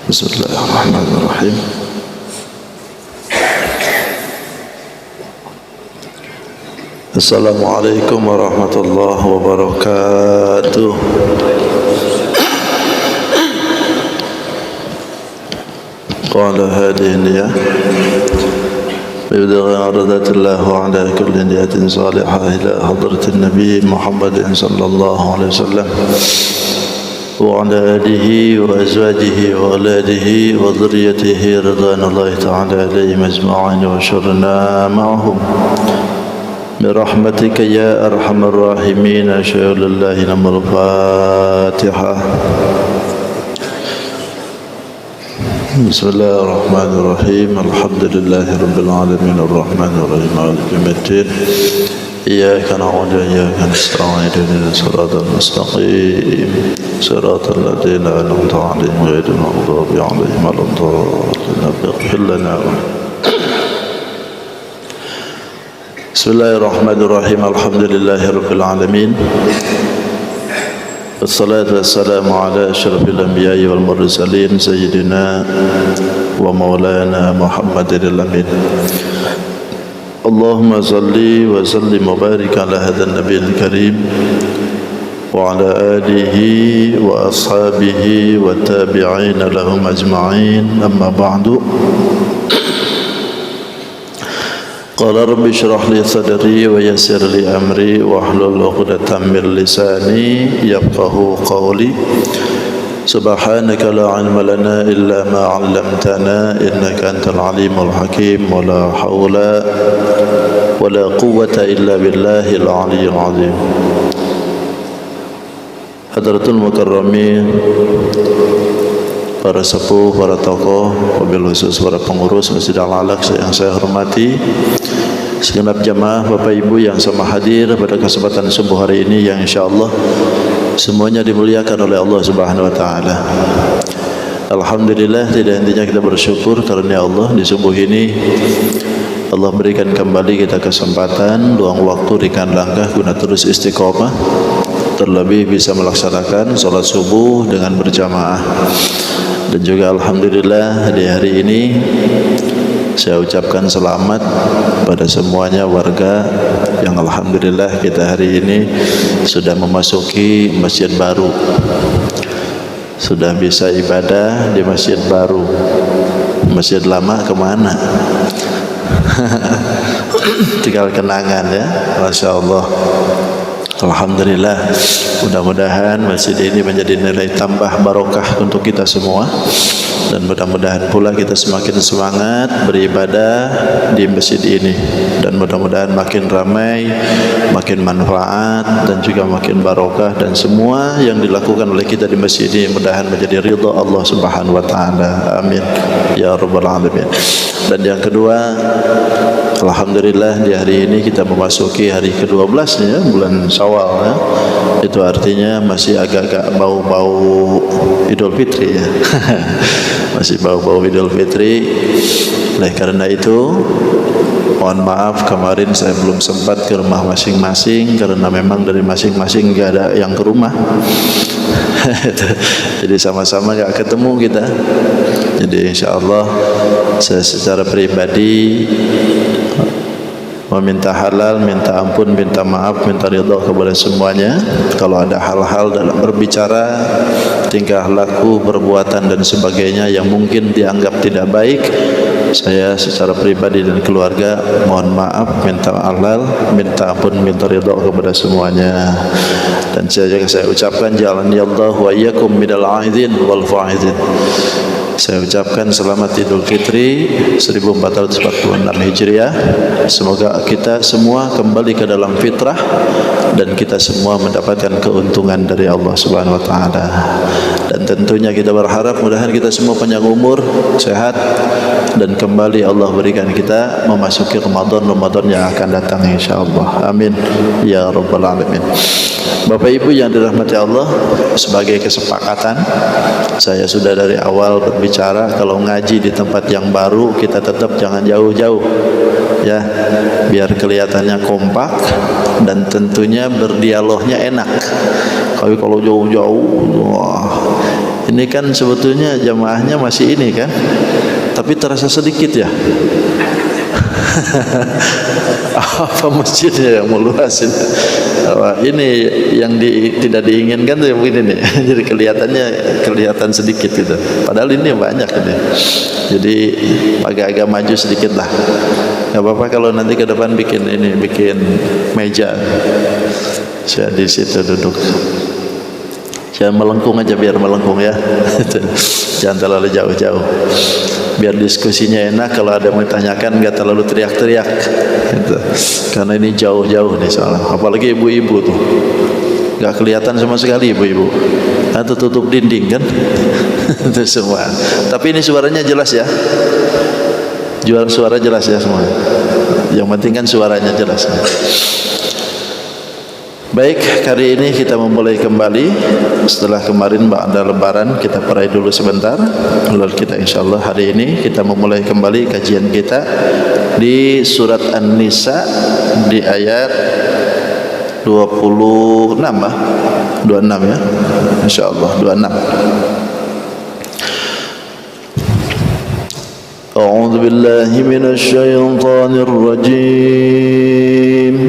Bismillahirrahmanirrahim. Assalamualaikum warahmatullahi wabarakatuh. Qala hadhihi niyah بيبلغ عرضات الله على كل نية صالحة إلى حضرة النبي محمد صلى الله عليه وسلم وعلى آله وأزواجه وأولاده وذريته رضوان الله تعالى عليهم أجمعين وشرنا معهم برحمتك يا أرحم الراحمين. أشهد أن لا إله إلا الله. الفاتحة. بسم الله الرحمن الرحيم. الحمد لله رب العالمين الرحمن الرحيم مالك يوم الدين إياك نعبد وإياك نستعين اهدنا الصراط المستقيم صراط الذين أنعمت عليهم غير المغضوب عليهم ولا الضالين. اغفر لنا. بسم الله الرحمن الرحيم. الحمد لله رب العالمين والصلاة والسلام على أشرف الأنبياء والمرسلين سيدنا ومولانا محمد الأمين. اللهم صل وسلم وبارك على هذا النبي الكريم وعلى آله وأصحابه والتابعين لهم أجمعين. أما بعد. قال رب اشرح لي صدري ويسر لي أمري واحلل عقدة من لساني يفقهوا قولي. سبحانك لا علم لنا إلا ما علمتنا إنك أنت العليم الحكيم. ولا حول ولا قوة إلا بالله العلي العظيم. Hadratul Mukarramin, para sepuh, para tokoh, wabil khusus para pengurus Masjid Al-Alaq yang saya hormati, segenap jamaah Bapak Ibu yang sama hadir pada kesempatan subuh hari ini yang insyaallah semuanya dimuliakan oleh Allah Subhanahu wa taala. Alhamdulillah, tidak hentinya kita bersyukur karena Allah di subuh ini Allah berikan kembali kita kesempatan, luang waktu, ringan langkah guna terus istiqomah, terlebih bisa melaksanakan sholat subuh dengan berjamaah. Dan juga alhamdulillah di hari ini saya ucapkan selamat pada semuanya warga yang alhamdulillah kita hari ini sudah memasuki masjid baru, sudah bisa ibadah di masjid baru. Masjid lama kemana? Tinggal kenangan ya. Masya Allah. Alhamdulillah, mudah-mudahan masjid ini menjadi nilai tambah barokah untuk kita semua, dan mudah-mudahan pula kita semakin semangat beribadah di masjid ini, dan mudah-mudahan makin ramai, makin manfaat, dan juga makin barokah, dan semua yang dilakukan oleh kita di masjid ini mudah-mudahan menjadi ridha Allah Subhanahu wa taala. Amin ya rabbal alamin. Dan yang kedua, alhamdulillah di hari ini kita memasuki hari ke-12 ya, bulan Syawal ya. Itu artinya masih agak-agak bau-bau Idul Fitri ya. Masih bau-bau Idul Fitri. Oleh karena itu, mohon maaf kemarin saya belum sempat ke rumah masing-masing karena memang dari masing-masing enggak ada yang ke rumah. Jadi sama-sama enggak ketemu kita. Jadi insyaallah saya secara pribadi meminta halal, minta ampun, minta maaf, minta ridha kepada semuanya. Kalau ada hal-hal dalam berbicara, tingkah laku, perbuatan dan sebagainya yang mungkin dianggap tidak baik, saya secara pribadi dan keluarga mohon maaf, minta halal, minta ampun, minta ridha kepada semuanya. Dan saya ucapkan jalanillahu wa iyyakum minal aidin wal faizin. Saya ucapkan selamat Idul Fitri 1446 Hijriah. Semoga kita semua kembali ke dalam fitrah dan kita semua mendapatkan keuntungan dari Allah Subhanahu wa taala. Dan tentunya kita berharap mudah-mudahan kita semua panjang umur, sehat, dan kembali Allah berikan kita memasuki Ramadan yang akan datang insyaallah. Amin ya rabbal alamin. Bapak Ibu yang dirahmati Allah, sebagai kesepakatan saya sudah dari awal berbicara kalau ngaji di tempat yang baru kita tetap jangan jauh-jauh ya, biar kelihatannya kompak dan tentunya berdialognya enak. Kalau jauh-jauh wah Ini kan sebetulnya jamaahnya masih ini kan, tapi terasa sedikit ya. Apa masjidnya yang meluas ini? Ini yang tidak diinginkan tuh yang begini nih. Jadi kelihatan sedikit gitu. Padahal ini banyak ini. Jadi agak-agak maju sedikit lah. Gak apa-apa kalau nanti ke depan bikin meja. Saya di situ duduk. Jangan melengkung aja, biar melengkung ya. Jangan terlalu jauh-jauh. Biar diskusinya enak, kalau ada yang ditanyakan nggak terlalu teriak-teriak gitu. Karena ini jauh-jauh nih soalnya, apalagi ibu-ibu tuh nggak kelihatan sama sekali ibu-ibu, atau tutup dinding kan. Itu semua, tapi ini suaranya jelas ya, suara jelas ya semua, yang penting kan suaranya jelas. Baik, hari ini kita memulai kembali setelah kemarin ada lebaran, kita perai dulu sebentar. Lalu kita insyaallah hari ini kita memulai kembali kajian kita di surat An-Nisa di ayat 26 ya. Insyaallah 26. A'udzu billahi minasy syaithanir rajim.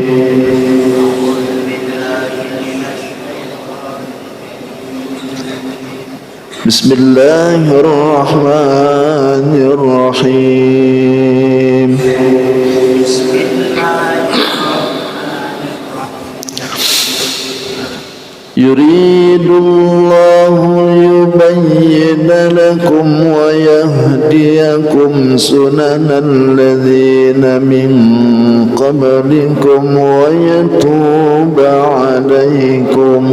Bismillahirrahmanirrahim. Yuridullahu liyubayyina lakum wa yahdiyakum sunanal ladzina min qablikum wa yatuba 'alaikum.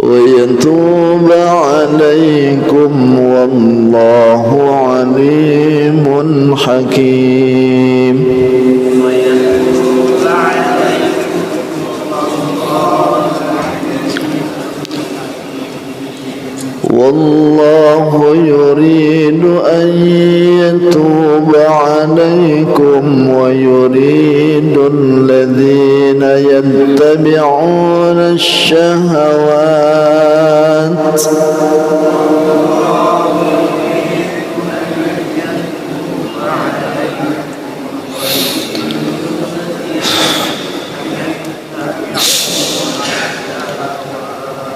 وَيَتُوبَ عَلَيْكُمْ وَاللَّهُ عَلِيمٌ حَكِيمٌ. وَاللَّهُ يُرِيدُ أَن يَتُوبَ عَلَيْكُمْ وَيُرِيدُ الَّذِينَ يَتَّبِعُونَ الشَّهَوَاتِ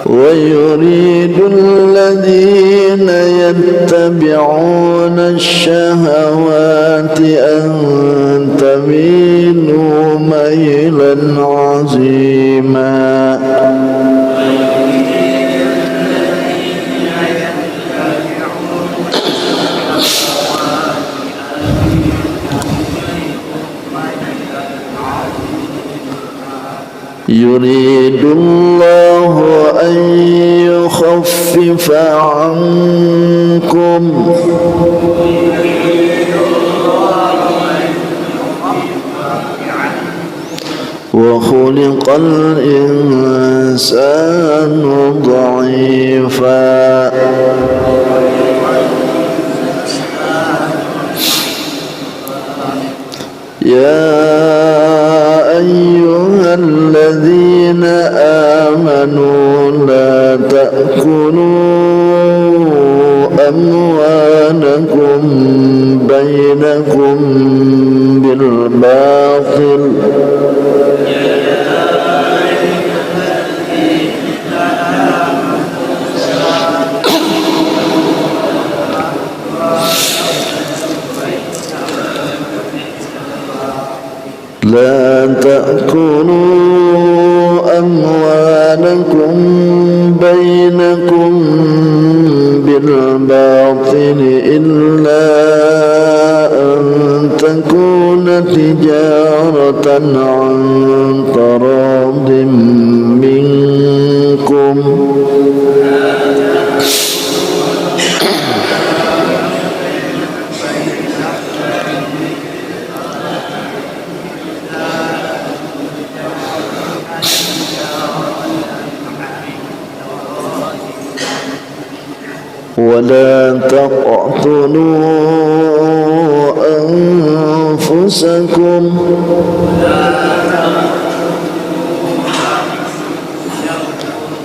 ويريد الذين يتبعون الشهوات أن تميلوا ميلا عظيما. يريد الله أن يخفف عنكم وخلق الإنسان ضعيفا. يا أيها الذين آمنوا لا تأكلوا أموالكم بينكم بالباطل لا تأكلوا أموالكم بينكم بالباطل إلا أن تكون تجارة عن تراض منكم ولا تقتلوا أنفسكم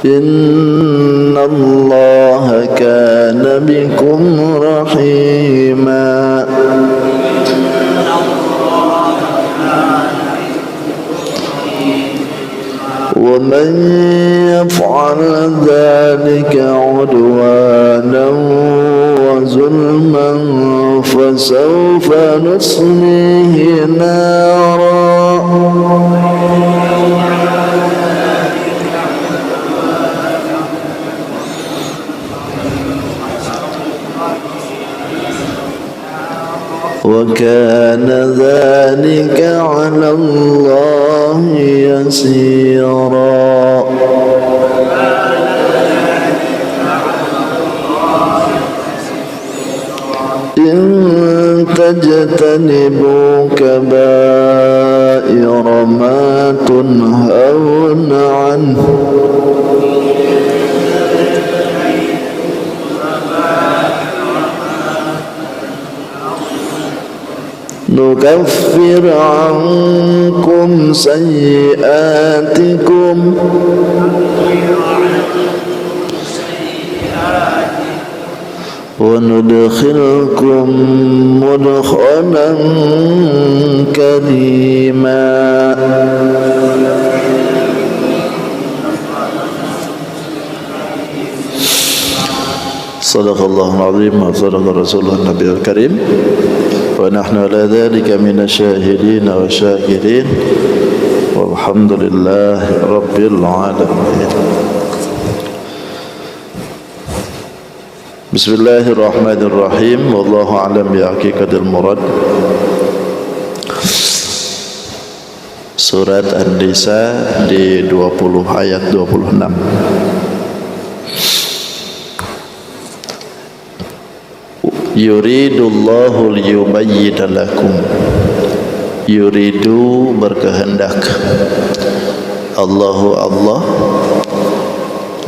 إن الله كان بكم رحيما ومن يفعل ذلك عدوانا وظلما فسوف نصليه نارا وكان ذلك على الله يسيرا إن تجتنبوا كبائر ما تنهون عنه نكفر عنكم سيئاتكم وندخلكم مدخلا كريما صدق الله العظيم وصدق رسوله النبي الكريم ونحن على ذلك من الشاهدين والشاكرين والحمد لله رب العالمين. Bismillahirrahmanirrahim. Wallahu a'lam bi haqiqatil murad. Surat An-Nisa di 20 ayat 26. Yuridullahu liyubayyina lakum. Yuridu berkehendak Allahu Allah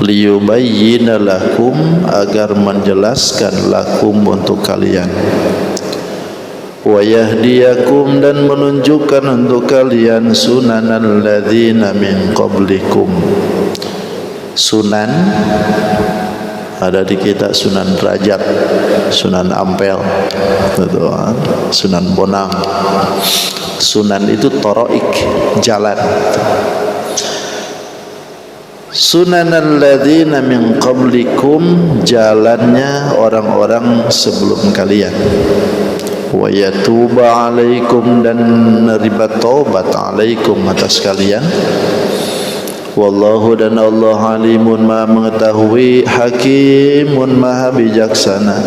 liyubayyina lakum agar menjelaskan lakum untuk kalian, wa yahdiyakum dan menunjukkan untuk kalian sunanal ladzina min qablikum. Sunan ada di kita Sunan Rajab, Sunan Ampel, Sunan Bonang. Sunan itu toroik, jalan. Sunanal ladzina min qablikum, jalannya orang-orang sebelum kalian. Wa yatuba alaikum, dan menerima taubat alaikum atas kalian. Wallahu, dan Allah alimun maha mengetahui, hakimun maha bijaksana.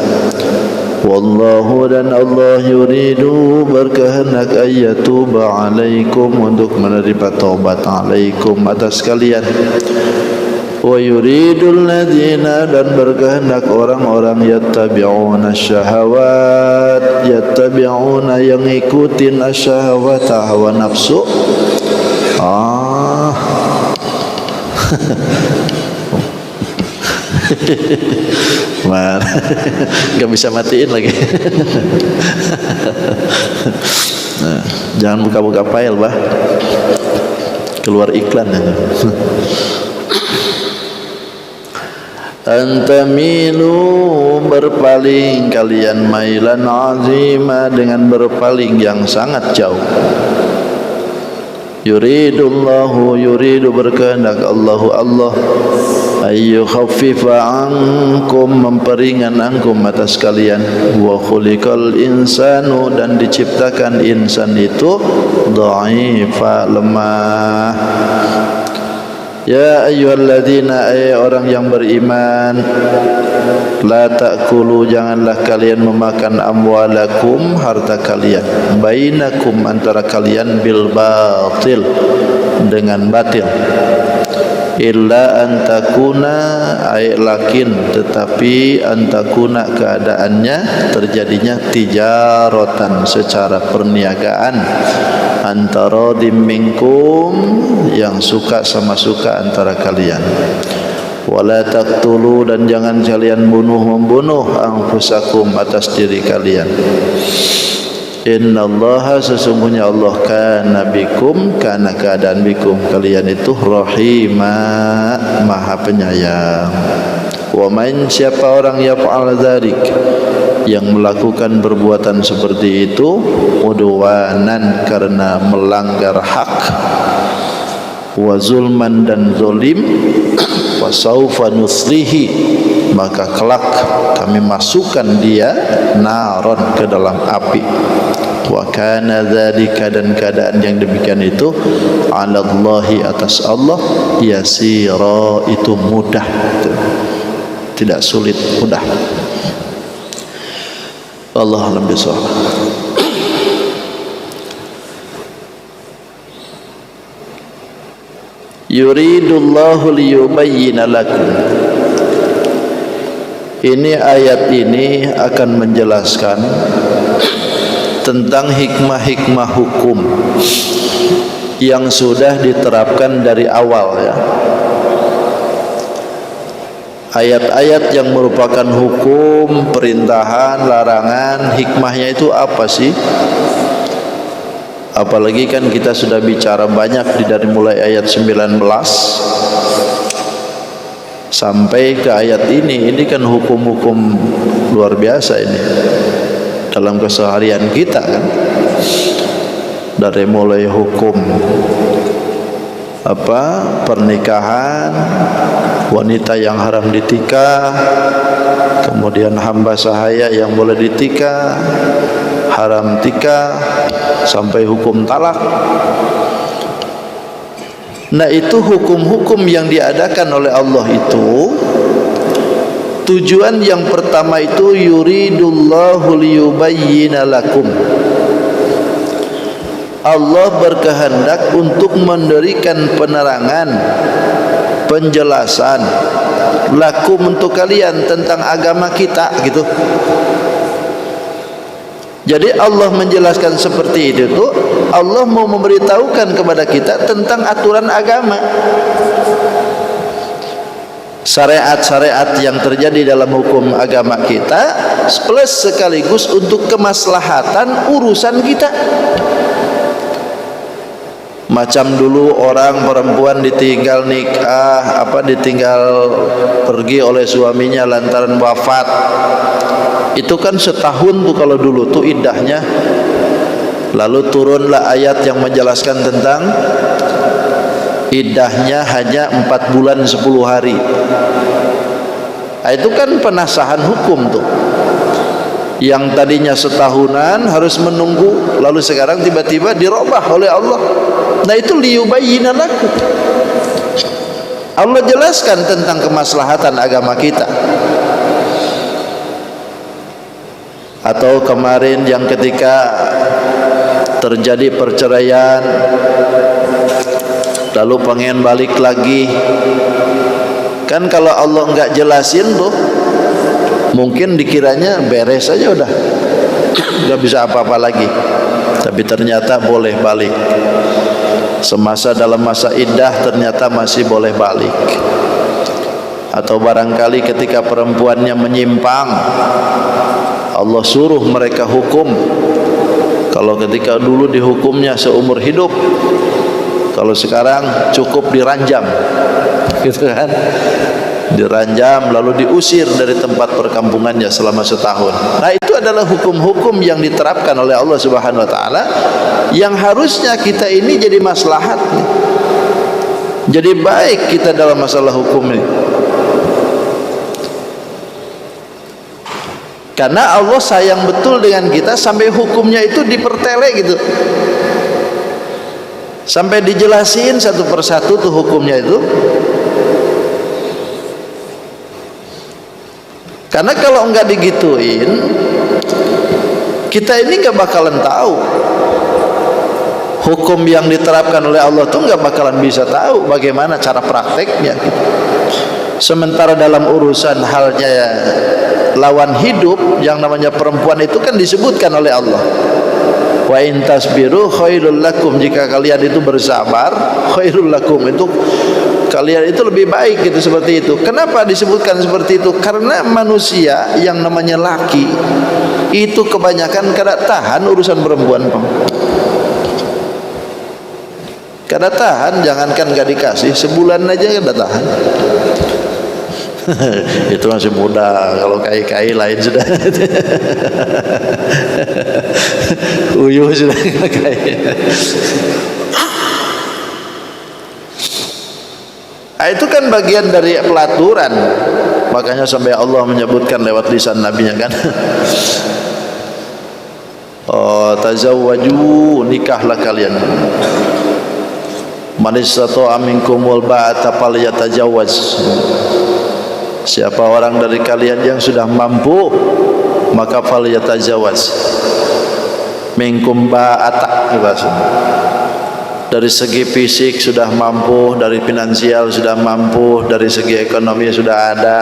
Wallahu, dan Allah yuridu berkehendak ayyatuba alaikum untuk menerima taubat alaikum atas kalian. Wa yuridul ladzina, dan berkehendak orang-orang yattabi'una syahawat, yattabi'una yang ikutin asyahawat, hawa nafsu. Man, nggak bisa matiin lagi. Nah, jangan buka-buka file, bah. Keluar iklan aja. Antamilu, berpaling kalian, mailan azima, dengan berpaling yang sangat jauh. Yuridullahu, yuridu berkehendak Allahu Allah, ayyu khaffifa ankum, memperingan ankum atas kalian. Wa khuliqal insanu, dan diciptakan insan itu dha'ifa, lemah. Ya ayyuhalladzina, orang yang beriman, la ta'kulu, janganlah kalian memakan amwalakum, harta kalian, bainakum, antara kalian, bil batil, dengan batil. Illa antakuna, lakin, tetapi antakuna, keadaannya terjadinya tijaratan, secara perniagaan, antara dimingkum, yang suka sama suka antara kalian. Wala taqtulu, dan jangan kalian membunuh anfusakum, atas diri kalian. Innallaha, sesungguhnya Allah, kana bikum, kana keadaan bikum, kalian itu rahima, maha penyayang. Wa man, siapa orang yaf'al dzalik, yang melakukan perbuatan seperti itu, udwanan, karena melanggar hak, wa zulman, dan zalim, wa saufa nuslihi, maka kelak kami masukkan dia naron, ke dalam api. Wa kana dzalika, dan keadaan yang demikian itu, 'alallahi, atas Allah, yasira, itu mudah, tidak sulit, mudah. Allah alam bisawab. Yuridullahu liyubayyina lakum. Ini ayat ini akan menjelaskan tentang hikmah-hikmah hukum yang sudah diterapkan dari awal, ya. Ayat-ayat yang merupakan hukum, perintahan, larangan, hikmahnya itu apa sih? Apalagi kan kita sudah bicara banyak dari mulai ayat 19 sampai ke ayat ini kan hukum-hukum luar biasa ini dalam keseharian kita, kan. Dari mulai hukum pernikahan, wanita yang haram ditikah, kemudian hamba sahaya yang boleh ditikah, haram tikah, sampai hukum talak. Nah, itu hukum-hukum yang diadakan oleh Allah itu, tujuan yang pertama itu yuridullahu liyubayyina lakum. Allah berkehendak untuk memberikan penerangan, penjelasan lakum, untuk kalian, tentang agama kita, gitu. Jadi Allah menjelaskan seperti itu tuh, Allah mau memberitahukan kepada kita tentang aturan agama, syariat-syariat yang terjadi dalam hukum agama kita, plus sekaligus untuk kemaslahatan urusan kita. Macam dulu orang perempuan ditinggal nikah, ditinggal pergi oleh suaminya lantaran wafat. Itu kan setahun tuh kalau dulu tuh iddahnya. Lalu turunlah ayat yang menjelaskan tentang iddahnya hanya 4 bulan 10 hari. Nah, itu kan penasahan hukum tuh. Yang tadinya setahunan harus menunggu, lalu sekarang tiba-tiba dirubah oleh Allah. Nah, itu liyubayyina lakum. Allah jelaskan tentang kemaslahatan agama kita. Atau kemarin yang ketika terjadi perceraian, lalu pengen balik lagi, kan kalau Allah enggak jelasin tuh, mungkin dikiranya beres aja udah, enggak bisa apa-apa lagi. Tapi ternyata boleh balik. Semasa dalam masa iddah ternyata masih boleh balik. Atau barangkali ketika perempuannya menyimpang, Allah suruh mereka hukum. Kalau ketika dulu dihukumnya seumur hidup, kalau sekarang cukup diranjam, gitu kan? Diranjam lalu diusir dari tempat perkampungannya selama setahun. Nah, itu adalah hukum-hukum yang diterapkan oleh Allah Subhanahu wa taala, yang harusnya kita ini jadi maslahat nih. Jadi baik kita dalam masalah hukum ini. Karena Allah sayang betul dengan kita sampai hukumnya itu dipertele gitu. Sampai dijelasin satu persatu tuh hukumnya itu. Karena kalau enggak digituin, kita ini enggak bakalan tahu. Hukum yang diterapkan oleh Allah tuh enggak bakalan bisa tahu bagaimana cara prakteknya. Sementara dalam urusan halnya lawan hidup yang namanya perempuan itu kan disebutkan oleh Allah. Wa in tasbiru khairul lakum, jika kalian itu bersabar khairul lakum, itu kalian itu lebih baik gitu, seperti itu. Kenapa disebutkan seperti itu? Karena manusia yang namanya laki itu kebanyakan kada tahan urusan perempuan, Bang. Kada tahan, jangankan gak dikasih, sebulan aja kada tahan. Itu masih muda, kalau kai-kai lain sudah. Uyuh sudah kai. Itu kan bagian dari pelaturan. Makanya sampai Allah menyebutkan lewat lisan nabinya kan. Oh, tazawwaju, nikahlah kalian. Man istata'a minkumul ba'ata falyatajawwaz. Siapa orang dari kalian yang sudah mampu, maka falyatajawwaz. Minkum ba'ata, dari segi fisik sudah mampu, dari finansial sudah mampu, dari segi ekonomi sudah ada,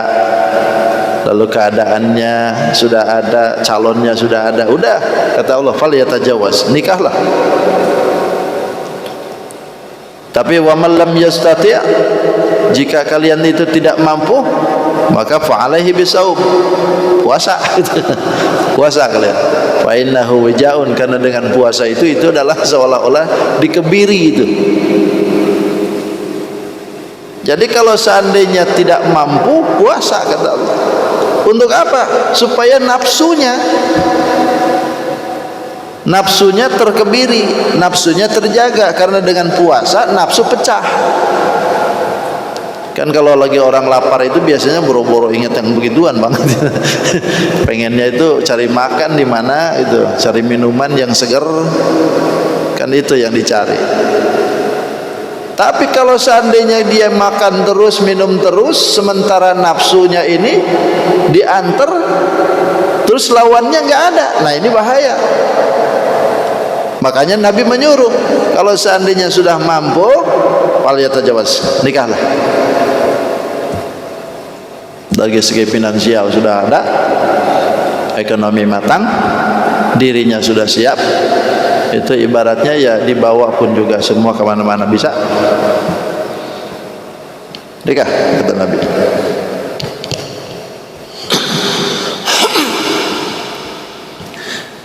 lalu keadaannya sudah ada, calonnya sudah ada, udah kata Allah falyatajawaz, nikahlah. Tapi wa man lam yastati', jika kalian itu tidak mampu, maka fa'alaihi bisaum, puasa. Puasa kalian. Fa innahu wijaun, karena dengan puasa itu adalah seolah-olah dikebiri itu. Jadi kalau seandainya tidak mampu, puasa kata Allah. Untuk apa? Supaya nafsunya terkebiri, nafsunya terjaga, karena dengan puasa nafsu pecah. Kan kalau lagi orang lapar itu biasanya boro-boro ingat yang begituan banget. Pengennya itu cari makan di mana itu, cari minuman yang segar, kan itu yang dicari. Tapi kalau seandainya dia makan terus, minum terus, sementara nafsunya ini diantar, terus lawannya nggak ada, nah ini bahaya. Makanya Nabi menyuruh, kalau seandainya sudah mampu, falyatajawaz, nikahlah. Dari segi finansial sudah ada, ekonomi matang, dirinya sudah siap, itu ibaratnya ya dibawa pun juga semua kemana-mana bisa. Nikah kata Nabi.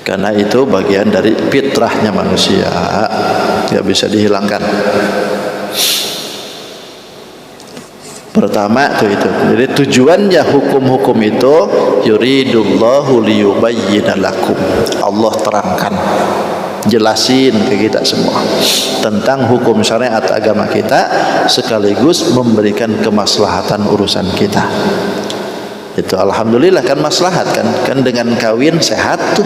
Karena itu bagian dari fitrahnya manusia, tidak bisa dihilangkan. Pertama itu. Jadi tujuannya hukum-hukum itu yuridullahu liyubayyina lakum. Allah terangkan, jelasin ke kita semua tentang hukum syariat agama kita, sekaligus memberikan kemaslahatan urusan kita. Itu alhamdulillah kan maslahat kan dengan kawin sehat tuh.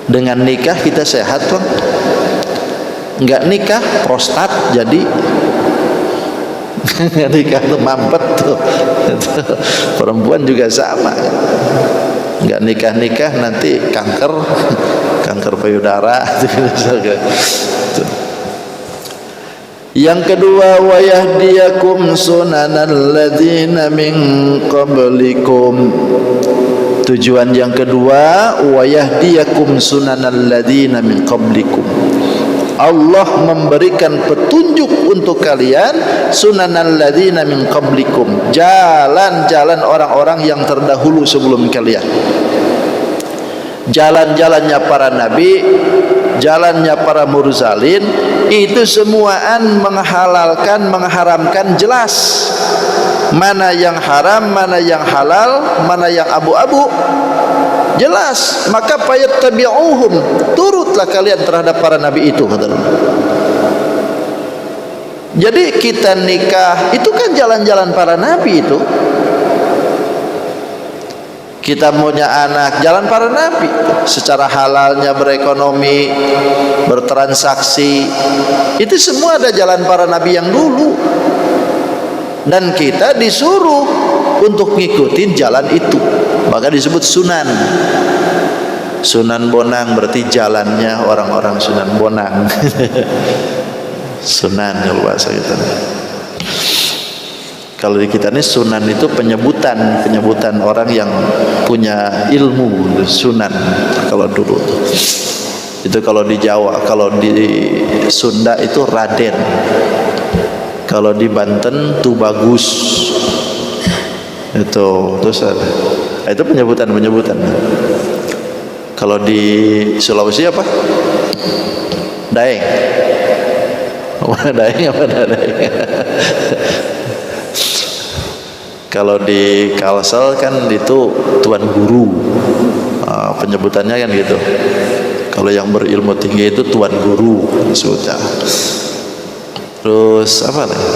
Dengan nikah kita sehat tuh. Enggak nikah prostat jadi. Nikah tuh mampet tuh. Perempuan juga sama. Enggak nikah nanti kanker payudara. Yang kedua, wa yahdiyakum sunanal ladzina min qablikum. Tujuan yang kedua, wa yahdiyakum sunanal ladzina min qablikum. Allah memberikan petunjuk untuk kalian sunanal ladzina min qablikum, jalan-jalan orang-orang yang terdahulu sebelum kalian. Jalan-jalannya para nabi, jalannya para mursalin, itu semuaan menghalalkan, mengharamkan jelas. Mana yang haram, mana yang halal, mana yang abu-abu, jelas. Maka fayattabi'uhum, turutlah kalian terhadap para nabi itu, kata Allah. Jadi kita nikah itu kan jalan-jalan para nabi itu. Kita punya anak, jalan para nabi. Secara halalnya berekonomi, bertransaksi, itu semua ada jalan para nabi yang dulu. Dan kita disuruh untuk ngikutin jalan itu. Maka disebut sunan. Sunan Bonang berarti jalannya orang-orang Sunan Bonang. Sunan kalau bahasa kita. Kalau di kita ini sunan itu penyebutan orang yang punya ilmu, sunan kalau dulu. Itu kalau di Jawa, kalau di Sunda itu raden. Kalau di Banten tuh bagus. Itu terus ada. Itu penyebutan. Kalau di Sulawesi apa? Daeng. Daeng apa Daeng? Kalau di Kalsel kan itu tuan guru. Penyebutannya kan gitu. Kalau yang berilmu tinggi itu tuan guru sudah. Terus apa lagi?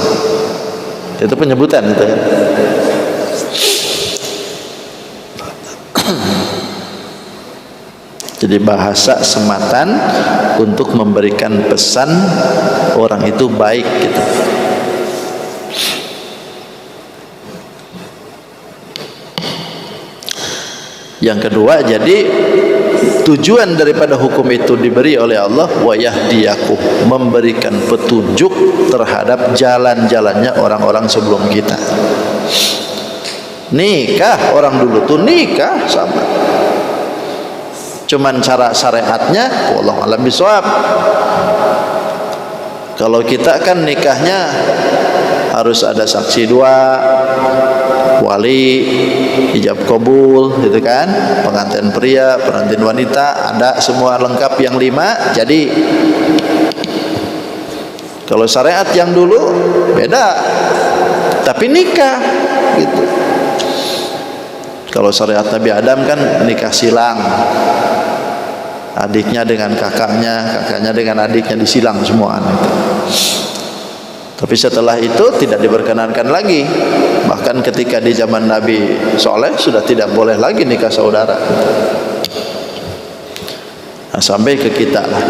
Itu penyebutan itu kan. Jadi bahasa sematan untuk memberikan pesan orang itu baik gitu. Yang kedua, jadi tujuan daripada hukum itu diberi oleh Allah, wa yahdiyakum, memberikan petunjuk terhadap jalan-jalannya orang-orang sebelum kita. Nikah, orang dulu tuh nikah sama, cuman cara syariatnya wallahu a'lam bishawab. Kalau kita kan nikahnya harus ada saksi 2, wali, ijab kabul gitu kan, pengantin pria, pengantin wanita, ada semua lengkap yang 5. Jadi kalau syariat yang dulu beda, tapi nikah gitu. Kalau syariat Nabi Adam kan nikah silang, adiknya dengan kakaknya, kakaknya dengan adiknya disilang semua gitu. Tapi setelah itu tidak diperkenankan lagi. Bahkan ketika di zaman Nabi Soleh sudah tidak boleh lagi nikah saudara. Nah, sampai ke kita lah.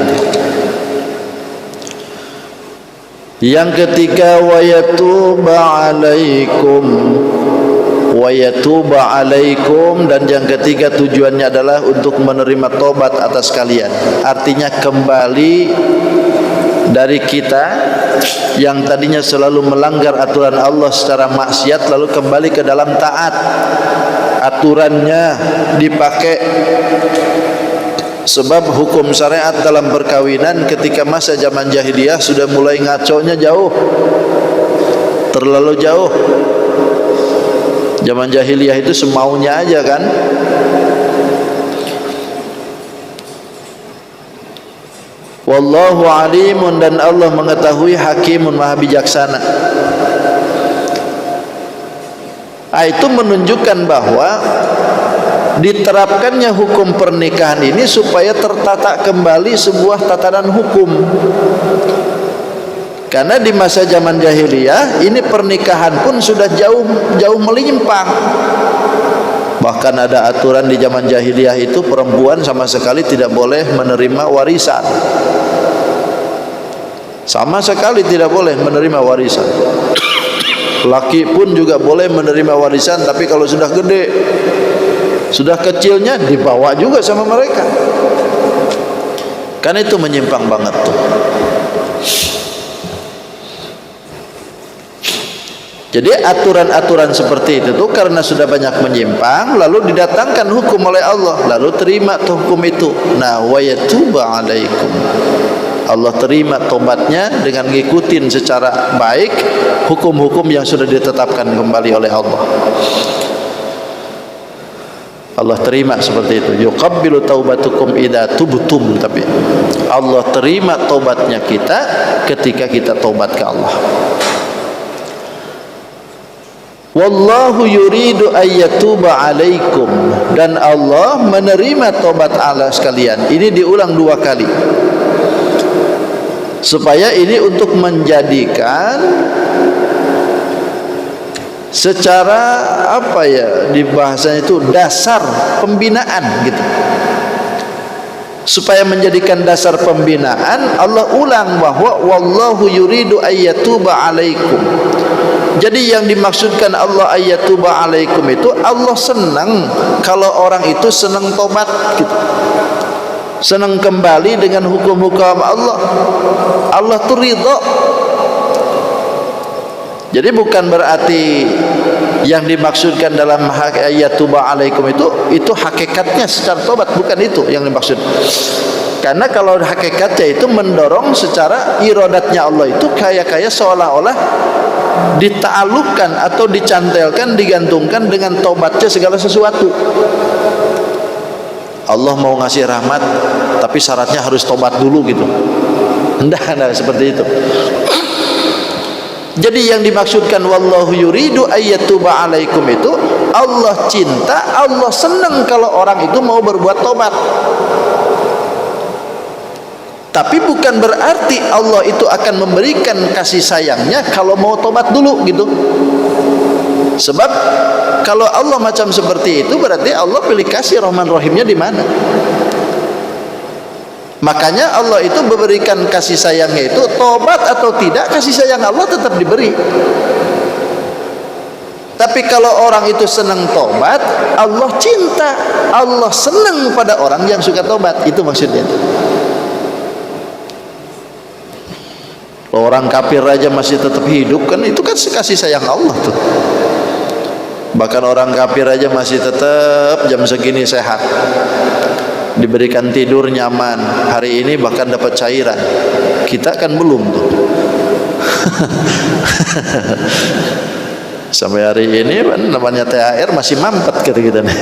Yang ketiga, wa yatuba alaikum, wa yatuba alaikum, dan yang ketiga tujuannya adalah untuk menerima tobat atas kalian. Artinya kembali dari kita yang tadinya selalu melanggar aturan Allah secara maksiat, lalu kembali ke dalam taat. Aturannya dipakai. Sebab hukum syariat dalam perkawinan ketika masa zaman jahiliyah sudah mulai ngaconya jauh, terlalu jauh. Zaman jahiliyah itu semaunya aja kan. Wallahu alimun, dan Allah mengetahui, hakimun, maha bijaksana. Itu menunjukkan bahwa diterapkannya hukum pernikahan ini supaya tertata kembali sebuah tatanan hukum. Karena di masa zaman jahiliyah ini pernikahan pun sudah jauh melimpang. Bahkan ada aturan di zaman jahiliyah itu perempuan sama sekali tidak boleh menerima warisan. Sama sekali tidak boleh menerima warisan. Laki pun juga boleh menerima warisan, tapi kalau sudah gede, sudah kecilnya dibawa juga sama mereka. Kan itu menyimpang banget tuh. Jadi aturan-aturan seperti itu tuh karena sudah banyak menyimpang, lalu didatangkan hukum oleh Allah, lalu terima hukum itu. Nah, wa yatuba alaikum, Allah terima tobatnya dengan ngikutin secara baik hukum-hukum yang sudah ditetapkan kembali oleh Allah. Allah terima seperti itu. Yuqabbilu taubatukum idza tubtum, tapi Allah terima tobatnya kita ketika kita tobat ke Allah. Wallahu yuridu ayyatuba alaikum, dan Allah menerima tobat Allah sekalian. Ini diulang 2 kali supaya ini untuk menjadikan secara apa ya, di bahasanya itu dasar pembinaan gitu. Supaya menjadikan dasar pembinaan, Allah ulang bahwa wallahu yuridu ayyatuba alaikum. Jadi yang dimaksudkan Allah ayyatuba alaikum itu Allah senang kalau orang itu senang tobat gitu. Senang kembali dengan hukum-hukum Allah. Allah tuh ridha. Jadi bukan berarti Yang dimaksudkan dalam ayat tuba alaikum itu hakikatnya secara tobat, bukan itu yang dimaksud. Karena kalau hakikatnya itu mendorong secara iradatnya Allah itu kayak seolah-olah dita'alluqkan atau dicantelkan, digantungkan dengan tobatnya segala sesuatu. Allah mau ngasih rahmat tapi syaratnya harus tobat dulu gitu. Enggak seperti itu. Jadi yang dimaksudkan wallahu yuridu ayyatuba alaikum itu Allah cinta, Allah senang kalau orang itu mau berbuat tobat. Tapi bukan berarti Allah itu akan memberikan kasih sayangnya kalau mau tobat dulu gitu. Sebab kalau Allah macam seperti itu berarti Allah pilih kasih Rahman Rahimnya di mana? Makanya Allah itu memberikan kasih sayangnya itu tobat atau tidak, kasih sayang Allah tetap diberi. Tapi kalau orang itu senang tobat, Allah cinta, Allah senang pada orang yang suka tobat, itu maksudnya. Orang kafir aja masih tetap hidup kan, itu kan kasih sayang Allah tuh. Bahkan orang kafir aja masih tetap jam segini sehat, diberikan tidur nyaman, hari ini bahkan dapat cairan. Kita kan belum tuh. Sampai hari ini namanya THR masih mampet kita nih.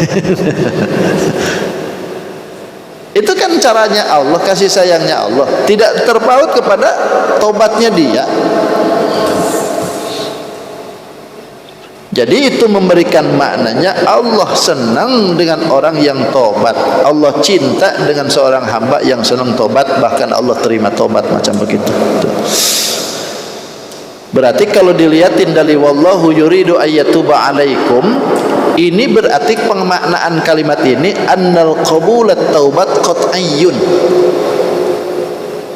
Itu kan caranya Allah, kasih sayangnya Allah, tidak terpaut kepada tobatnya dia. Jadi itu memberikan maknanya Allah senang dengan orang yang tobat, Allah cinta dengan seorang hamba yang senang tobat, bahkan Allah terima tobat macam begitu. Berarti kalau dilihatin dari wallahu yuridu ayyatuba alaikum, ini berarti pemaknaan kalimat ini annal qabulat taubat qat'iyyun.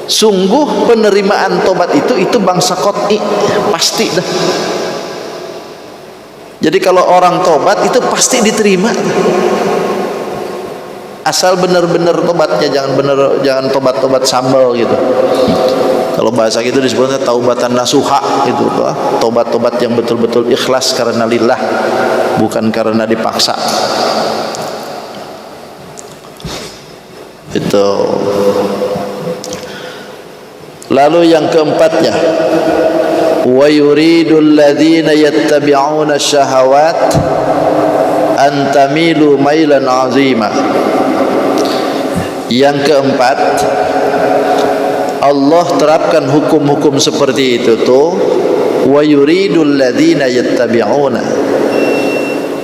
Sungguh penerimaan tobat itu bangsa qat'i, pasti dah. Jadi kalau orang tobat itu pasti diterima. Asal benar-benar tobatnya, jangan tobat-tobat sambal gitu. Kalau bahasa gitu disebutnya taubatan nasuha, itu tobat-tobat yang betul-betul ikhlas karena lillah, bukan karena dipaksa. Itu. Lalu yang keempatnya, wa yuridul ladzina yattabi'una syahawat an tamilu mailan 'azima. Yang keempat, Allah terapkan hukum-hukum seperti itu tuh, wa yuridul ladzina yattabi'una,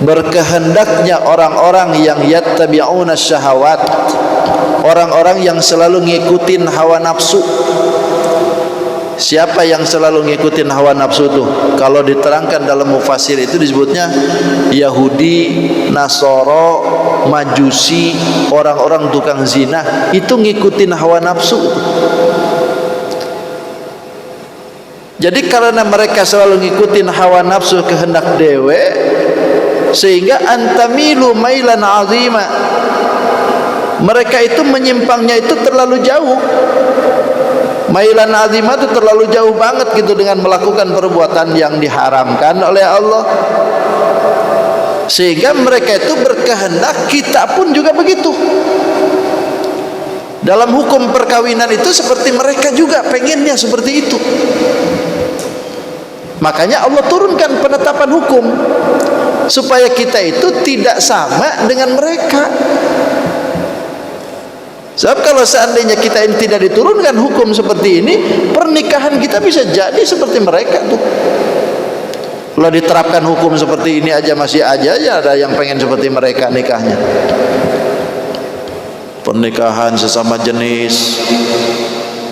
berkehendaknya orang-orang yang yattabi'una syahawat, orang-orang yang selalu ngikutin hawa nafsu. Siapa yang selalu ngikutin hawa nafsu tuh? Kalau diterangkan dalam mufasir itu disebutnya Yahudi, Nasoro, Majusi, orang-orang tukang zina, itu ngikutin hawa nafsu. Jadi karena mereka selalu ngikutin hawa nafsu kehendak dewe, sehingga antamilu mailan azima, mereka itu menyimpangnya itu terlalu jauh. Mailan azimah itu terlalu jauh banget gitu dengan melakukan perbuatan yang diharamkan oleh Allah. Sehingga mereka itu berkehendak, kita pun juga begitu. Dalam hukum perkawinan itu seperti mereka juga pengennya seperti itu. Makanya Allah turunkan penetapan hukum supaya kita itu tidak sama dengan mereka. Sebab kalau seandainya kita ini tidak diturunkan hukum seperti ini, pernikahan kita bisa jadi seperti mereka tuh. Kalau diterapkan hukum seperti ini aja masih aja ya ada yang pengen seperti mereka nikahnya. Pernikahan sesama jenis,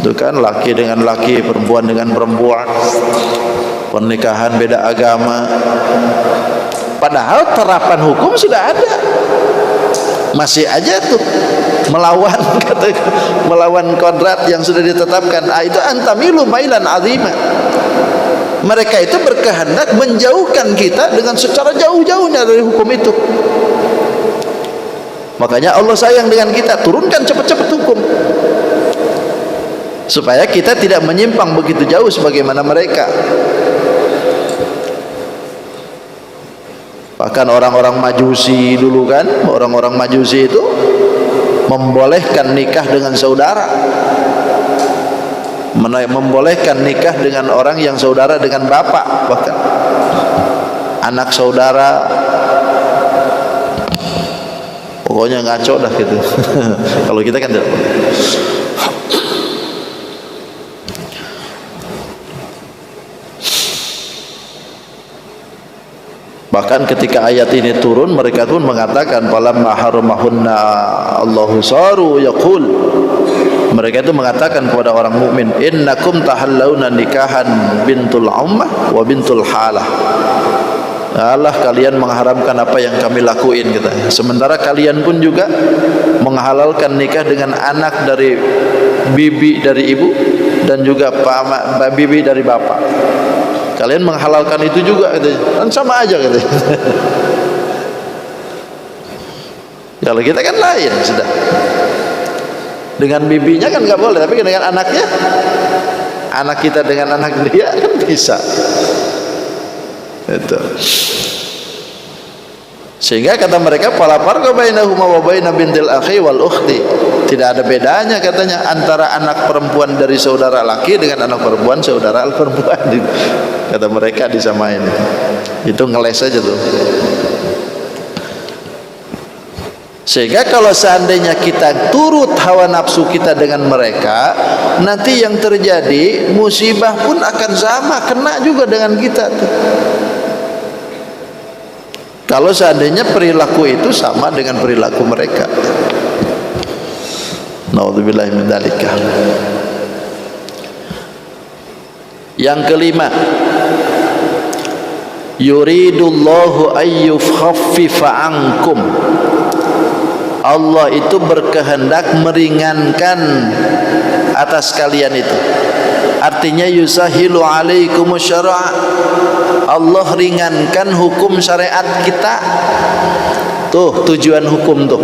itu kan laki dengan laki, perempuan dengan perempuan. Pernikahan beda agama. Padahal terapan hukum sudah ada. Masih aja tuh melawan kodrat yang sudah ditetapkan. Itu antamilu mailan azima. Mereka itu berkehendak menjauhkan kita dengan secara jauh-jauhnya dari hukum itu. Makanya Allah sayang dengan kita, turunkan cepat-cepat hukum supaya kita tidak menyimpang begitu jauh sebagaimana mereka. Bahkan orang-orang Majusi dulu kan, orang-orang Majusi itu membolehkan nikah dengan saudara, membolehkan nikah dengan orang yang saudara dengan bapak, bahkan anak saudara. Pokoknya ngaco dah gitu. Kalau kita kan tidak. Bahkan ketika ayat ini turun, mereka pun mengatakan falamma haramahunna Allahu saru yaqul, mereka itu mengatakan kepada orang mukmin, innakum tahallawna nikahan bintul ummah wa bintul halah. Allah, kalian mengharamkan apa yang kami lakuin, kata. Sementara kalian pun juga menghalalkan nikah dengan anak dari bibi dari ibu dan juga bibi dari bapak. Kalian menghalalkan itu juga, katanya. Kan sama aja, katanya. Kalau kita kan lain sudah. Dengan bibinya kan nggak boleh, tapi dengan anaknya, anak kita dengan anak dia kan bisa. Itu. Sehingga kata mereka fala farqa bainahuma wa baina bintil akhi wal ukhti. Tidak ada bedanya, katanya, antara anak perempuan dari saudara laki dengan anak perempuan saudara perempuan. Kata mereka disamain. Itu ngeles aja tuh. Sehingga kalau seandainya kita turut hawa nafsu kita dengan mereka, nanti yang terjadi musibah pun akan sama, kena juga dengan kita tuh. Kalau seandainya perilaku itu sama dengan perilaku mereka. Naudzubillahi min dzalika. Yang kelima, yuridullahu ayyukhaffifa ankum. Allah itu berkehendak meringankan atas kalian itu. Artinya yusahilu alaikumus syara'. Allah ringankan hukum syariat kita. Tuh tujuan hukum tuh.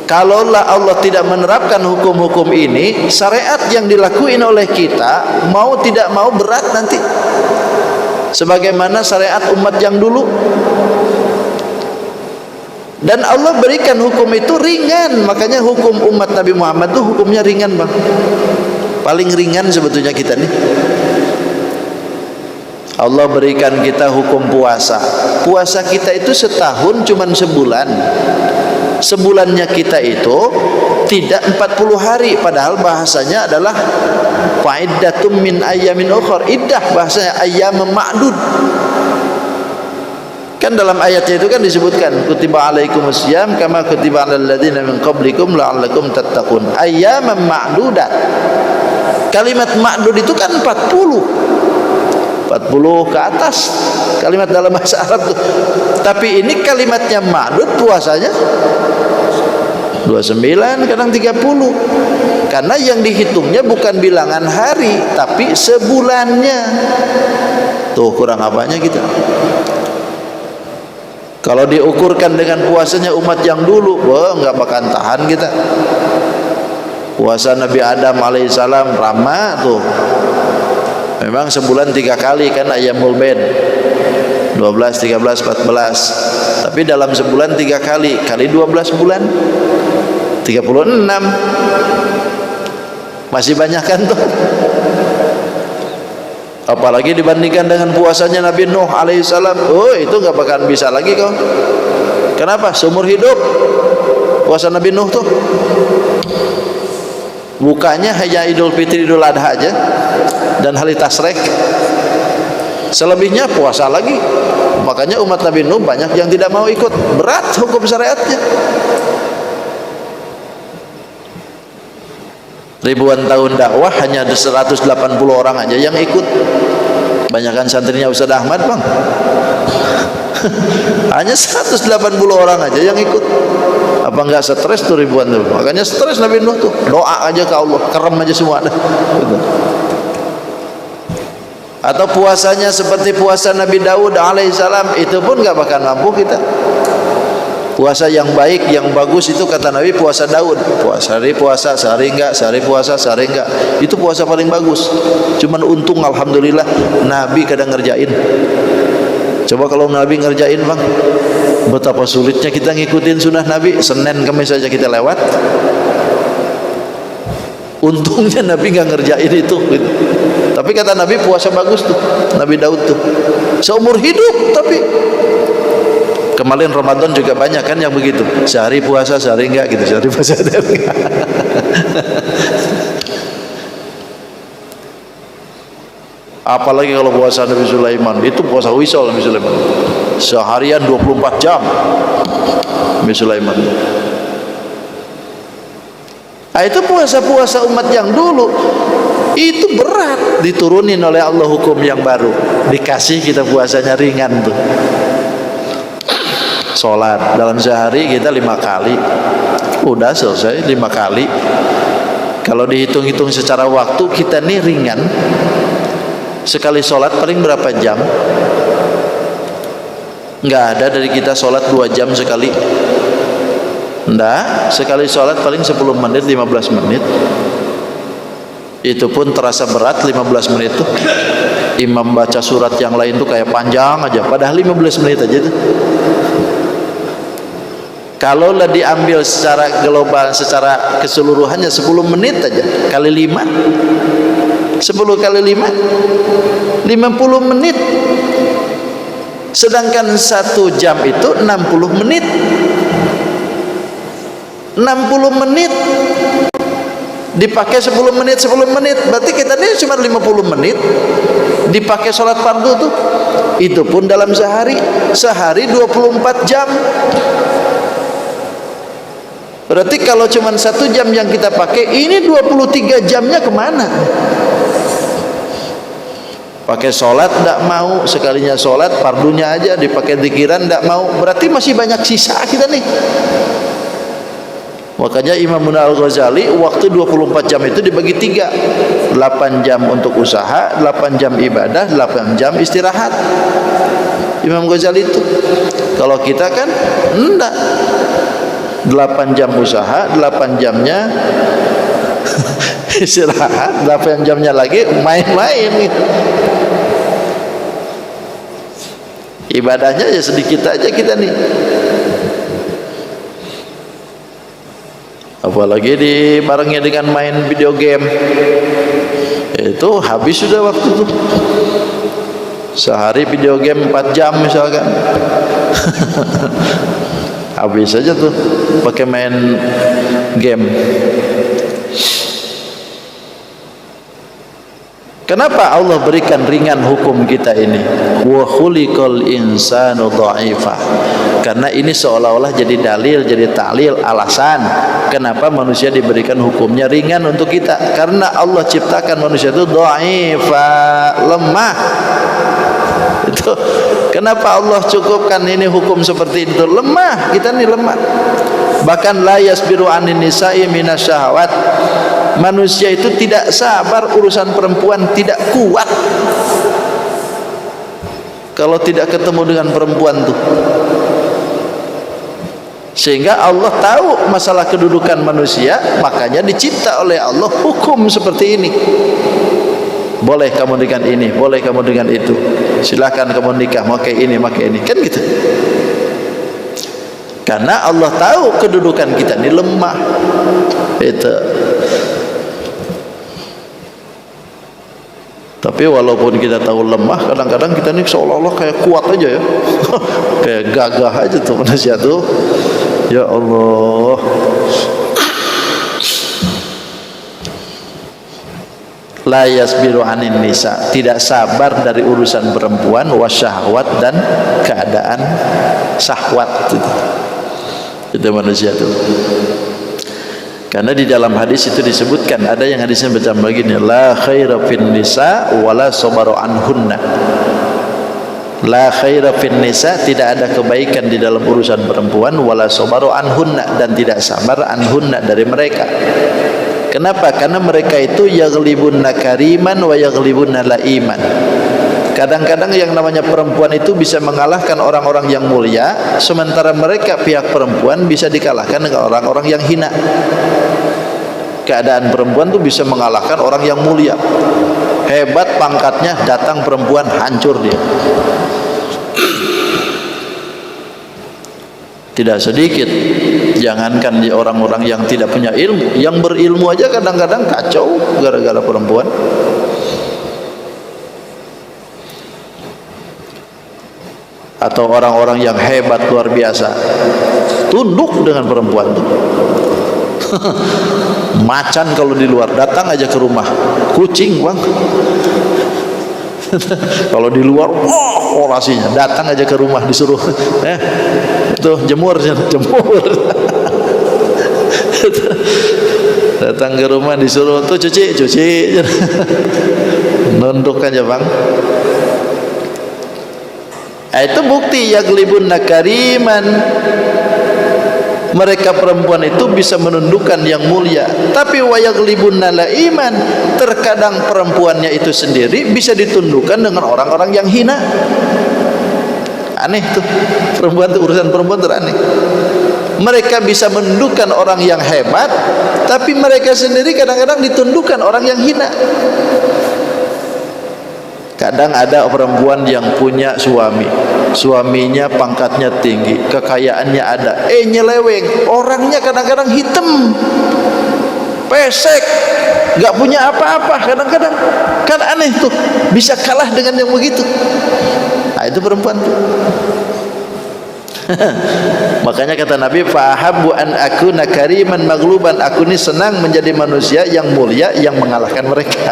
Kalaulah Allah tidak menerapkan hukum-hukum ini, syariat yang dilakuin oleh kita mau tidak mau berat nanti. Sebagaimana syariat umat yang dulu. Dan Allah berikan hukum itu ringan. Makanya hukum umat Nabi Muhammad itu hukumnya ringan, bang. Paling ringan sebetulnya kita nih. Allah berikan kita hukum puasa. Puasa kita itu setahun cuman sebulan. Sebulannya kita itu tidak 40 hari, padahal bahasanya adalah fa'iddatum min ayyamin ukhar. Iddah bahasanya ayyam ma'dud. Kan dalam ayatnya itu kan disebutkan kutiba alaikumusiyam kama kutiba alal ladzina min qablikum la'allakum tattaqun. Ayyaman ma'dudat. Kalimat ma'dud itu kan 40 ke atas kalimat dalam bahasa Arab tuh. Tapi ini kalimatnya ma'dud, puasanya 29, kadang 30. Karena yang dihitungnya bukan bilangan hari, tapi sebulannya. Tuh kurang apanya kita. Kalau diukurkan dengan puasanya umat yang dulu, wah nggak bakalan tahan kita. Puasa Nabi Adam alaihissalam ramah tuh. Memang sebulan 3 kali kan ayyamul bid 12, 13, 14. Tapi dalam sebulan 3 kali 12 bulan 36. Masih banyak kan tuh. Apalagi dibandingkan dengan puasanya Nabi Nuh alaihissalam. Oh itu nggak bakalan bisa lagi kau. Kenapa? Seumur hidup puasa Nabi Nuh tuh. Bukanya hanya Idul Fitri, Idul Adha aja dan hari Tasrek. Selebihnya puasa lagi. Makanya umat Nabi Nuh banyak yang tidak mau ikut. Berat hukum syariatnya. Ribuan tahun dakwah hanya ada 180 orang aja yang ikut. Banyakan santrinya Ustaz Ahmad, bang. Hanya 180 orang aja yang ikut. Apa enggak stres tuh ribuan tuh? Makanya stres Nabi Nuh tuh. Doa aja ke Allah, kerem aja semua dah. Atau puasanya seperti puasa Nabi Daud alaihissalam, itu pun enggak bakal mampu kita. Puasa yang baik, yang bagus itu kata Nabi puasa Daud. Sehari puasa, sehari enggak, sehari puasa, sehari enggak. Itu puasa paling bagus. Cuman untung alhamdulillah Nabi kadang ngerjain. Coba kalau Nabi ngerjain bang, betapa sulitnya kita ngikutin sunnah Nabi. Senin Kamis saja kita lewat. Untungnya Nabi nggak ngerjain itu gitu. Tapi kata Nabi puasa bagus tuh, Nabi Daud tuh seumur hidup. Tapi kemarin Ramadan juga banyak kan yang begitu, sehari puasa sehari enggak gitu, sehari puasa sehari enggak. Apalagi kalau puasa Nabi Sulaiman, itu puasa wisol Nabi Sulaiman, seharian 24 jam Nabi Sulaiman. Nah, itu puasa-puasa umat yang dulu itu berat, diturunin oleh Allah hukum yang baru, dikasih kita puasanya ringan tuh. Sholat dalam sehari kita 5 kali, udah selesai 5 kali. Kalau dihitung-hitung secara waktu kita nih ringan. Sekali sholat paling berapa jam? Nggak ada dari kita sholat 2 jam sekali. Nggak, sekali sholat paling 10 menit 15 menit. Itu pun terasa berat 15 menit tuh. Imam baca surat yang lain tuh kayak panjang aja, padahal 15 menit aja tuh. Kalau lah diambil secara global, secara keseluruhannya 10 menit aja kali 5, 10 kali 5 50 menit. Sedangkan 1 jam itu 60 menit. 60 menit dipakai 10 menit 10 menit, berarti kita ini cuma 50 menit dipakai sholat fardu tuh. Itu pun dalam sehari 24 jam. Berarti kalau cuma 1 jam yang kita pakai, ini 23 jamnya kemana? Pakai sholat tidak mau, sekalinya sholat fardunya aja dipakai zikiran tidak mau, berarti masih banyak sisa kita nih. Makanya Imam Al-Ghazali waktu 24 jam itu dibagi 3, 8 jam untuk usaha, 8 jam ibadah, 8 jam istirahat. Imam Ghazali itu. Kalau kita kan enggak, 8 jam usaha, 8 jamnya istirahat, 8 jamnya lagi main-main gitu. Ibadahnya ya sedikit aja kita nih. Apalagi dibarengnya dengan main video game, itu habis sudah waktu tuh. Sehari video game 4 jam misalkan. Habis saja tuh pakai main game. Kenapa Allah berikan ringan hukum kita ini? Wa khuliqal insanu dha'ifa. Karena ini seolah-olah jadi dalil, jadi ta'lil, alasan kenapa manusia diberikan hukumnya ringan untuk kita. Karena Allah ciptakan manusia itu dha'ifa, lemah. Itu kenapa Allah cukupkan ini hukum seperti itu? Lemah, kita ini lemah. Bahkan la yasbiru anin nisa'i minasyahawat. Manusia itu tidak sabar urusan perempuan, tidak kuat kalau tidak ketemu dengan perempuan tuh. Sehingga Allah tahu masalah kedudukan manusia, makanya dicipta oleh Allah hukum seperti ini. Boleh kamu dengan ini, boleh kamu dengan itu, silakan kamu nikah, pakai ini, pakai ini, kan gitu. Karena Allah tahu kedudukan kita ini lemah. Itu. Tapi walaupun kita tahu lemah, kadang-kadang kita ini seolah-olah kayak kuat aja ya. Kayak gagah aja tuh manusia tuh. Ya Allah. La yasbiru anin nisa, tidak sabar dari urusan perempuan, wasyahwat, dan keadaan syahwat itu manusia tuh. Karena di dalam hadis itu disebutkan, ada yang hadisnya macam begini, la khaira fin nisa wala sabaru anhunna. La khaira fin nisa, tidak ada kebaikan di dalam urusan perempuan, wala sabaru anhunna, dan tidak sabar anhunna dari mereka. Kenapa? Karena mereka itu yaghlibunna kariman wa yaghlibunna laiman. Kadang-kadang yang namanya perempuan itu bisa mengalahkan orang-orang yang mulia, sementara mereka pihak perempuan bisa dikalahkan dengan orang-orang yang hina. Keadaan perempuan itu bisa mengalahkan orang yang mulia. Hebat pangkatnya, datang perempuan hancur dia. Tidak sedikit, jangankan di orang-orang yang tidak punya ilmu, yang berilmu aja kadang-kadang kacau gara-gara perempuan. Atau orang-orang yang hebat luar biasa tunduk dengan perempuan tuh. Macan kalau di luar datang aja ke rumah, kucing bang. Kalau di luar, orasinya datang aja ke rumah disuruh, itu jemur. Datang ke rumah disuruh tuh cuci, nunduk aja bang. Itu bukti yaglibun nakariman. Mereka perempuan itu bisa menundukkan yang mulia. Tapi wayaglibun nalaiman, terkadang perempuannya itu sendiri bisa ditundukkan dengan orang-orang yang hina. Aneh tuh, perempuan tuh, urusan perempuan tuh aneh. Mereka bisa menundukkan orang yang hebat, tapi mereka sendiri kadang-kadang ditundukkan orang yang hina. Kadang ada perempuan yang punya suami, suaminya pangkatnya tinggi, kekayaannya ada, nyeleweng, orangnya kadang-kadang hitam, pesek, gak punya apa-apa, kadang-kadang kan aneh tuh, bisa kalah dengan yang begitu. Nah itu perempuan tuh. Makanya kata Nabi, fahabbu an akuna kariman maghluban, aku ini senang menjadi manusia yang mulia yang mengalahkan mereka.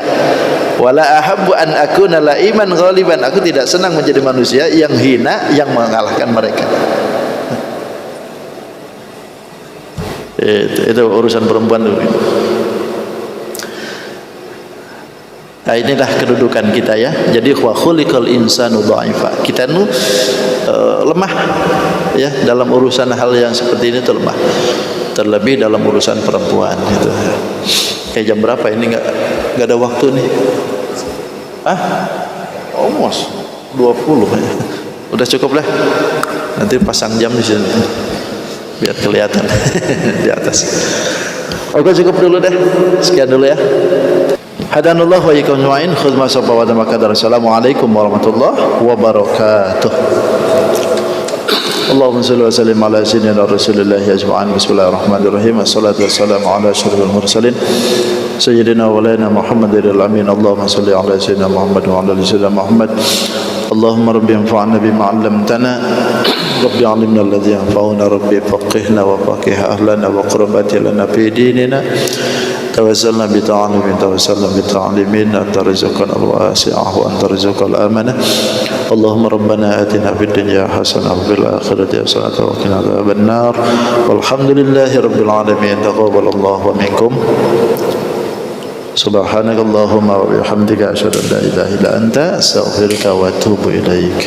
Wala ahabbu an akuna laiman ghaliban, aku tidak senang menjadi manusia yang hina yang mengalahkan mereka. Itu urusan perempuan dulu. Nah inilah kedudukan kita ya. Jadi wa khuliqal insanu dha'ifa. Kita nu lemah ya dalam urusan hal yang seperti ini, lemah. Terlebih dalam urusan perempuan gitu. Kayak jam berapa ini, enggak ada waktu nih. Almost 20 ya. Udah cukup lah. Nanti pasang jam di sini biar kelihatan di atas. Oke, cukup dulu deh. Sekian dulu ya. Hadanallah wa iyyakum ajma'in. Khudh ma sabba wa qadar. Assalamualaikum warahmatullahi wabarakatuh. Allahumma shalli wa sallim ala sayyidina Rasulillah ajma'in. Bismillahirrahmanirrahim. Wassalatu wassalamu ala asyrofil mursalin sayyidina wa lana Muhammadil amin. Allahumma shalli ala sayyidina Muhammad wa ala ali sayyidina Muhammad. Allahumma rabbi anfa'na bima 'allamtana. Rabbi 'allimna alladhi yanfa'una. Rabbi faqihna wa faqih ahlana wa qurrabati lana fi dinina. توسلنا بتعلم توسلنا بتعليمين أنت رزقنا الواسع وأنت رزق الأمانة. اللهم ربنا آتنا في الدنيا حسنة وفي الآخرة حسنة وقنا عذاب النار. والحمد لله رب العالمين. تقبل الله منكم. سبحانك اللهم وبحمدك أشهد أن لا إله إلا أنت أستغفرك وأتوب إليك.